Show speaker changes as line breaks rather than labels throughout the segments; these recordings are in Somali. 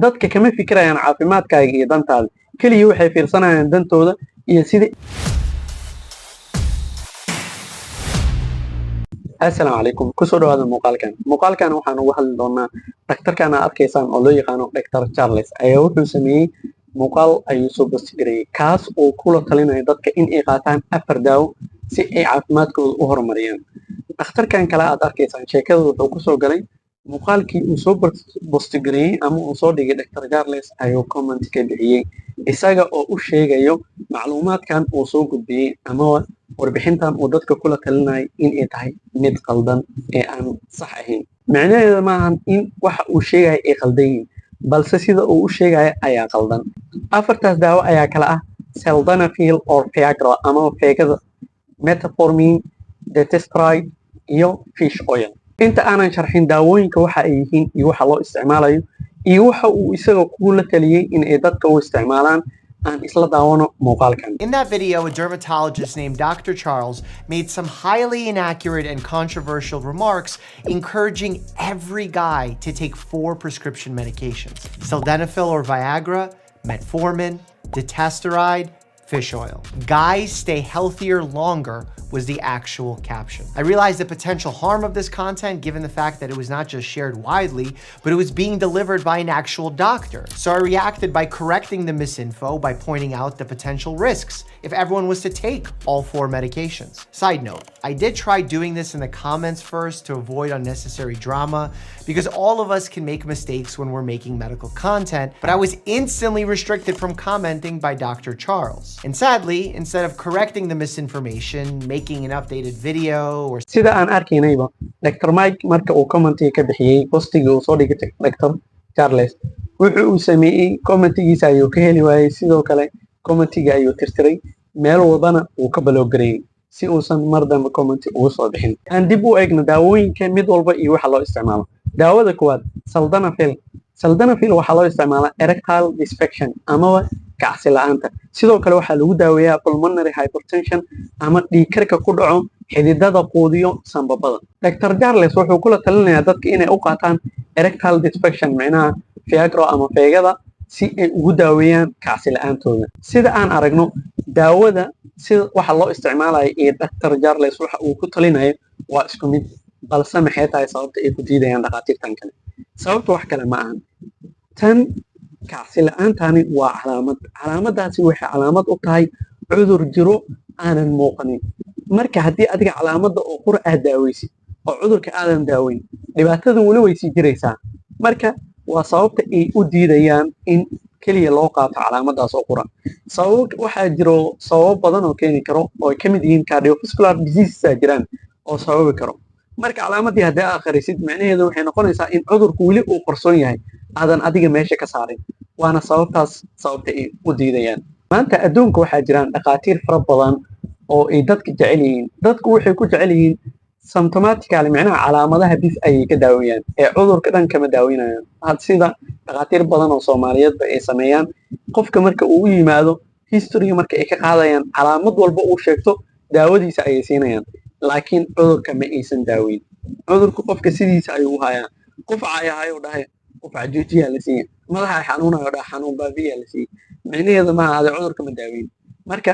dadka kama fikirayaan caafimaadkaaga iyo dantaada kaliya waxay fiirsanayaan dantooda iyo sidii السلام عليكم كسر هذا مقال كان وحنا وحل دونا دكتور كان أركيسان الله يقانو دكتور تشارلز أيوه نسميه مقال أيوسو بستجري كاس أو كل تلين يدك إن إقاتان أفرداو سي عفمات كل أهر مريان دكتور كان كلا أركيسان شكل وكسر جري مقال كي أوسو بستجري أما أوسو ديجي دكتور تشارلز أيوه كومنت كبيري إساقا أو شيء أيوه معلومات كان أوسو قدي أما warbixintan oo dadka kula talinay in ay tahay mid qaldan ee aan sax ahayn macnaheedu maahan in waxa uu sheegay ay qaldan balse sida uu u sheegay ayaa qaldan afartaas daawo ayaa kala ah sildenafil or Viagra ama feegada metformin detasteride iyo fish oil inta aanan sharxin daawooyinka waxa ay yihiin iyo waxa loo isticmaalayo iyo waxa uu isaga kula taliyay in ay dadka u isticmaalaan
In that video, a dermatologist named Dr. Charles made some highly inaccurate and controversial remarks encouraging every guy to take 4 prescription medications: sildenafil or Viagra, metformin, detasteride, fish oil. Guys stay healthier longer was the actual caption. I realized the potential harm of this content given the fact that it was not just shared widely, but it was being delivered by an actual doctor. So I reacted by correcting the misinfo by pointing out the potential risks if everyone was to take all 4 medications. Side note, I did try doing this in the comments first to avoid unnecessary drama because all of us can make mistakes when we're making medical content, but I was instantly restricted from commenting by Dr. Charles. And sadly, instead of correcting the misinformation, making an updated video or
sida aan arkaynayba Dr. Mike marka uu commentiga ka bixiyay postiga uu soo dhigay Dr. Charles wuxuu uu sameeyay commentigiisa ayuu ka heli waayay sidoo kale commentiga ayuu tirtiray meel wadana uu ka baloogareeyay si uusan mar dambe commenti ugu soo bixin aan dib u eegno daawooyinka mid walba iyo waxa loo isticmaalo daawada kuwaad sildenafil waxa loo isticmaalaa erectile dysfunction ama kacsi la'aanta sidoo kale waxa lagu daaweeyaa pulmonary hypertension ama dhiig karka ku dhaco xididada quudiyo sanbabada Dr. Charles wuxuu kula talinayaa dadka inay u qaataan erectile dysfunction macnaha Viagra ama feegada si ay ugu daaweeyaan kacsi la'aantooda sida aan aragno daawada sida waxa loo isticmaalayo ee Dr. Charles waxa uu ku talinayo waa isku mid balse maxay tahay sababta ay ku diidayaan dhaqaatiirtan kale sababtu wax kale ma ahan tan kacsi la'aantani waa calaamadaasi waxay calaamad u tahay cudur jiro aanan muuqanin marka haddii adiga calaamada oo qura aad daaweysid oo cudurka aadan daaweyn dhibaatada wali way sii jiraysaa marka waa sababta ay u diidayaan in kaliya loo qaato calaamadaas oo qura sabab waxaa jiro sabab badan oo keeni karo oo ka mid yihiin cardiovascular diseases jiraan oo sababi karo marka calaamadii haddii aad akhrisid macnaheedu waxay noqonaysaa in cudurku wali uu qarsoon yahay aadan adiga meesha ka saarin waana sababta ay u diidayaan maanta adduunka waxaa jiraan dhaqaatiir fara badan oo ay dadka jecel yihiin dadku waxay ku jecel yihiin symptomatically macnaha calaamadaha bis ayay ka daawayaan ee cudurka dhan kama daaweynayaan had sida dhaqaatiir badan oo Soomaaliyeedba ay sameeyaan qofka marka uu yimaado history marka ay ka qaadayaan calaamad walba uu sheegto daawadiisa ayay siinayaan laakiin cudurka ma aysan daaweyn cudurku qofka sidiisa ayuu u hayaa qof caayahayo dhahay qof cajiijiya la siiyay madaxa xanuunayo dhahay xanuun baabiya la siiyay macnaheedu ma aha cudurka ma daaweyn marka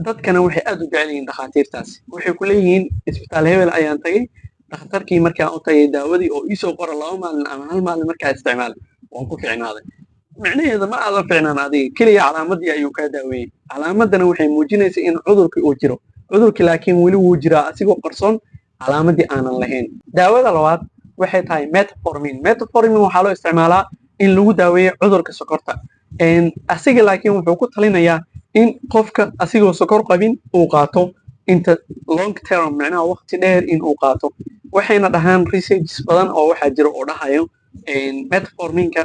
dadkana waxay aad u jecel yihiin dhaqaatiirtaas waxay ku leeyihiin isbitaal hebel ayaan tagay dhakhtarkii markaa u tagay daawadii oo ii soo qora 2 maalin ama 1 maalin markaa isticmaal waan ku fiicnaaday macnaheedu ma aadan fiicnaan adiga kaliya calaamadii ayuu ka daaweeyay calaamadana waxay muujinaysaa in cudurkii uu jiro cudurkii laakiin wali wuu jiraa asigoo qarsoon calaamadii aanan lahayn daawada labaad waxay tahay metformin waxaa loo isticmaalaa in lagu daaweeyo cudurka sokorta asiga laakiin wuxuu ku talinayaa in qofka asigoo sokor qabin uu qaato inta long term macnaha waqti dheer in uu qaato waxayna dhahaan research badan oo waxaa jira oo dhahayo metforminka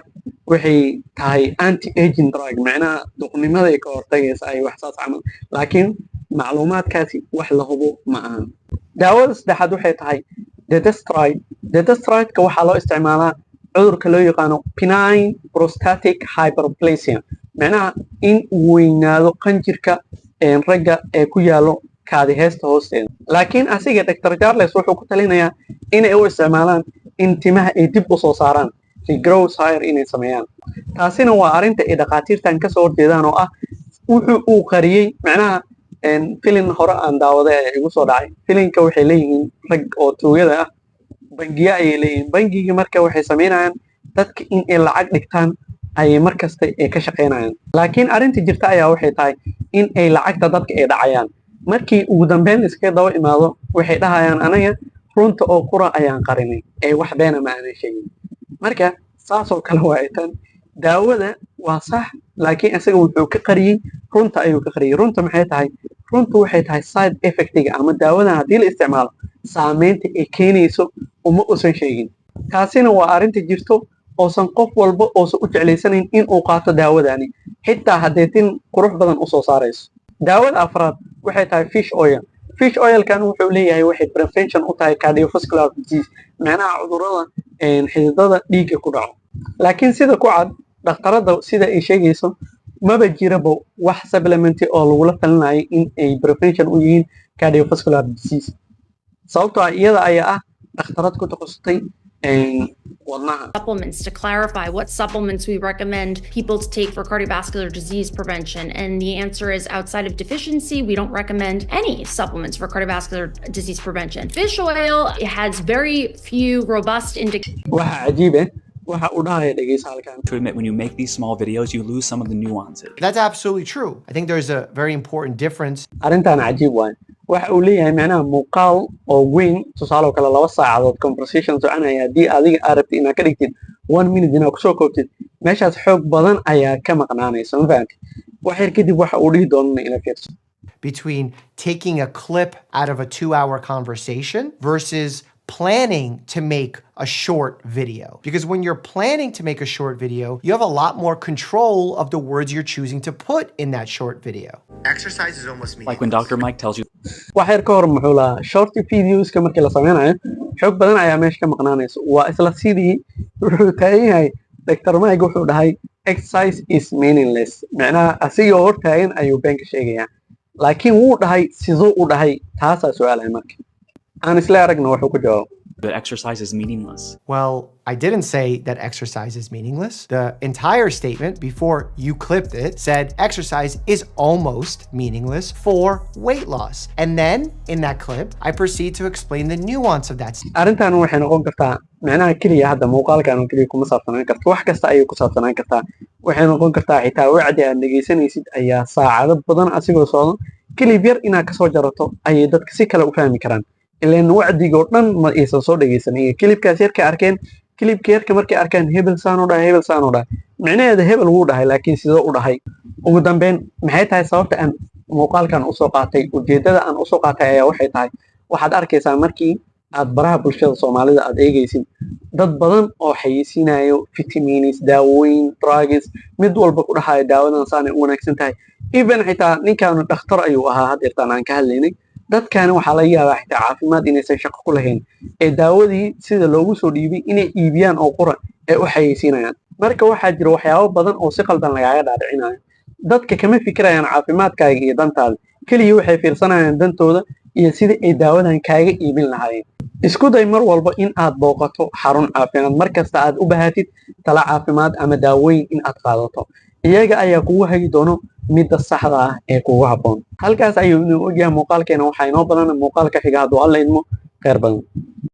waxay tahay anti aging drug macnaha duqnimada ay ka hortagaysa ay wax saas camal laakiin macluumaadkaasi wax la hubo ma ahan daawada saddexaad waxay tahay detasteride waxaa loo isticmaalaa cudurka loo yaqaano benign prostatic hyperplasia macnaha in uu weynaado qanjirka ragga ee ku yaalo kaadi heesta hoosteeda laakiin asiga Dr. Charles wuxuu ku talinayaa inay u isticmaalaan in timaha ay dib u soo saaraan regrowth higher inay sameeyaan. taasina waa arrinta ay dhaqaatiirtan kasoo horjeedaan oo ah wuxuu uu qariyey macnaha filin hore aan daawaday ayaa igu soo dhacay. filinka waxay leeyihiin rag oo tuugada ah bangiya ayay leeyihiin. bangigii marka waxay sameynayaan dadka in ay lacag dhigtaan ayay markasta ay ka shaqeynayaan. laakiin arrinta jirta ayaa waxay tahay in ay lacagta dadka ay dhacayaan. markii ugu dambeyn iskaga daba imaado waxay dhahayaan anaga runta oo qura ayaan qarinay ee wax beena ma aanan sheegin. marka saasoo kale waa ay tan daawada waa sax laakiin isaga wuxuu ka qariyey runta ayuu ka qariyey. runta maxay tahay? runtu waxay tahay side effectiga ama daawadan haddii la isticmaalo saameynta ay keenayso uma uusan sheegin. taasina waa arrinta jirto oosan qof walba oosan u jeclaysanayn in uu qaato daawadani xitaa haddee tin qurux badan usoo saarayso. daawada afraad waxay tahay fish oil. fish oilkan wuxuu leeyahay waxay prevention u tahay cardiovascular disease macnaha cudurrada xididada dhiigga ku dhaco. laakiin sida ku cad dhakhtarada sida ay sheegayso maba jiraba wax supplement oo lagula talinayo in ay prevention u yihiin cardiovascular disease. sababtoo ah iyada ayaa ah dhakhtarad ku takhasustay wadnaha.
Supplements, to clarify what supplements we recommend people to take for cardiovascular disease prevention, and the answer is outside of deficiency we don't recommend any supplements for cardiovascular disease prevention. Fish oil has very few robust indicators.
waxa cajiib ah waxa uu dhahaya dhegeysa halkan.
To admit, when you make these small videos, you lose some of the nuances.
That's absolutely true. I think there's a very important difference.
arrintan cajiib waay. waxa uu leeyahay macnaha muuqaal oo weyn tusaale oo kale 2 saacadood conversation soconaya haddii adiga aad rabtid inaad ka dhigtid 1 minute inaad kusoo koobtid meeshaas xoog badan ayaa ka maqnaanaysa. ma fahamtid? wax yar kadib waxa uu dhihi doonana ila fiirso.
Between taking a clip out of a 2-hour conversation versus planning to make a short video. Because when you're planning to make a short video, you have a lot more control of the words you're choosing to put in that short video.
Exercise is almost meaningless.
Like when Dr. Mike tells you
wax yar ka hor muxuu lahaa short videoska markii la sameynayo xoog badan ayaa meesha ka maqnaanaysa. waa isla sidii wuxuu taagan yahay Dr. Mike wuxuu dhahay exercise is meaningless macnaha asigoo hor taagan ayuu beenka sheegayaa. laakiin wuu dhahay siduu u dhahay taasaa su-aalahay marka aan isla aragna wuxuu ku jawaabo.
that exercise is meaningless.
Well, I didn't say that exercise is meaningless. The entire statement before you clipped it said exercise is almost meaningless for weight loss. And then in that clip, I proceed to explain the nuance of that.
arrintan waxay noqon kartaa macnaha keliya hadda muuqaalkan oo keliya kuma saabsanaan karto wax kasta ayay ku saabsanaan kartaa. waxay noqon kartaa xitaa wacdi aad dhegeysanaysid ayaa saacado badan asigoo socdo kilib yar inaad kasoo jarato ayay dadka si kale u fahmi karaan. ileen wacdiga oo dhan ma aysan soo dhegeysan iyo kilibkaas yarka arkeen kilibka yarka markay arkaan hebel saan u dhahay hebel saan u dhahay micnaheeda hebel wuu dhahay laakiin sidoo u dhahay. ugu dambeyn maxay tahay sababta aan muuqaalkan usoo qaatay ujeedada aan usoo qaatay ayaa waxay tahay waxaad arkaysaa markii aad baraha bulshada soomaalida aad eegaysid dad badan oo xayeysiinayo vitamins daawooyin drugs mid walba ku dhahayo daawadan saan ay u wanaagsan tahay. even xitaa ninkan dhakhtar ayuu ahaa haddeertaan aan ka hadlaynay. dadkani waxaa laga yaabaa xitaa caafimaad inaysan shaqo ku lahayn ee daawadii sida loogu soo dhiibay inay iibiyaan oo qura ee u xayeysiinayaan. marka waxaa jira waxyaabo badan oo si qaldan lagaaga dhaadhicinayo. dadka kama fikirayaan caafimaadkaaga iyo dantaada keliya waxay fiirsanayaan dantooda iyo sidii ay daawadan kaaga iibin lahaayeen. isku day mar walba in aad booqato xarun caafimaad markasta aad u baahatid talo caafimaad ama daawooyin in aad qaadato. iyaga ayaa kugu hagi doono midda saxda ah ee kugu habboon. halkaas ayuu inuu ogyahay muuqaalkeena waxaa inoo badan muuqaalka xiga hadduu alla idmo khayr badan.